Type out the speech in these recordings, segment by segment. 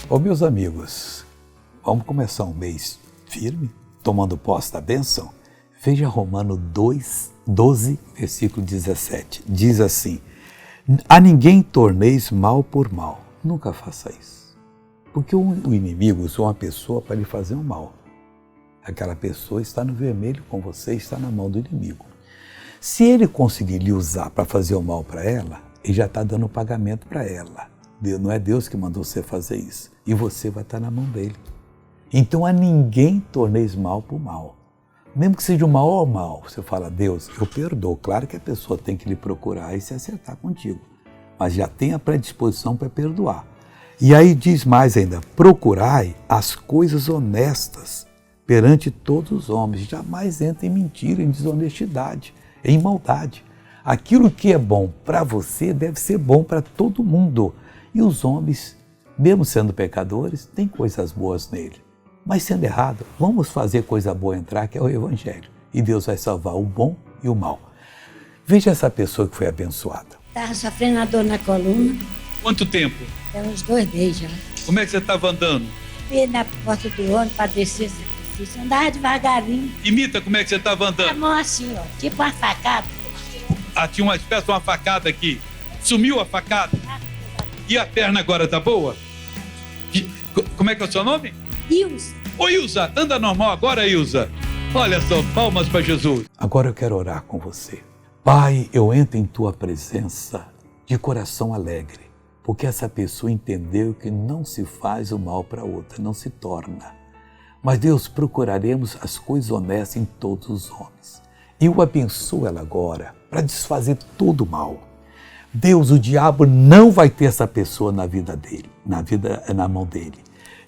Ô meus amigos, vamos começar um mês firme, tomando posse da bênção? Veja Romanos 12, versículo 17. Diz assim: a ninguém torneis mal por mal. Nunca faça isso. Porque o inimigo usou uma pessoa para lhe fazer um mal. Aquela pessoa está no vermelho com você, está na mão do inimigo. Se ele conseguir lhe usar para fazer o mal para ela, ele já está dando pagamento para ela. Não é Deus que mandou você fazer isso. E você vai estar na mão dele. Então a ninguém torneis mal por mal. Mesmo que seja o maior mal, você fala: Deus, eu perdoo. Claro que a pessoa tem que lhe procurar e se acertar contigo. Mas já tem a predisposição para perdoar. E aí diz mais ainda: procurai as coisas honestas perante todos os homens. Jamais entre em mentira, em desonestidade, em maldade. Aquilo que é bom para você deve ser bom para todo mundo. E os homens, mesmo sendo pecadores, têm coisas boas nele. Mas sendo errado, vamos fazer coisa boa entrar, que é o Evangelho. E Deus vai salvar o bom e o mal. Veja essa pessoa que foi abençoada. Estava sofrendo a dor na coluna. Quanto tempo? Tem uns 2 meses já. Como é que você estava andando? Fui na porta do ônibus para descer esse edifício. Andava devagarinho. Imita como é que você estava A andando. mão assim, ó, tipo uma facada. Ah, tinha uma espécie de uma facada aqui. Sumiu a facada. E a perna agora tá boa? Como é que é o seu nome? Ilza. Ô Ilza, anda normal agora, Ilza. Olha só, palmas para Jesus. Agora eu quero orar com você. Pai, eu entro em tua presença de coração alegre, porque essa pessoa entendeu que não se faz o mal para outra, não se torna. Mas Deus, procuraremos as coisas honestas em todos os homens. Eu abençoo ela agora para desfazer todo o mal. Deus, o diabo não vai ter essa pessoa na vida dele, na mão dele.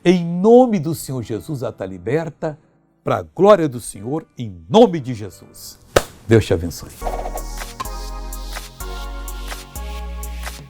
Em nome do Senhor Jesus, ela está liberta, para a glória do Senhor, em nome de Jesus. Deus te abençoe.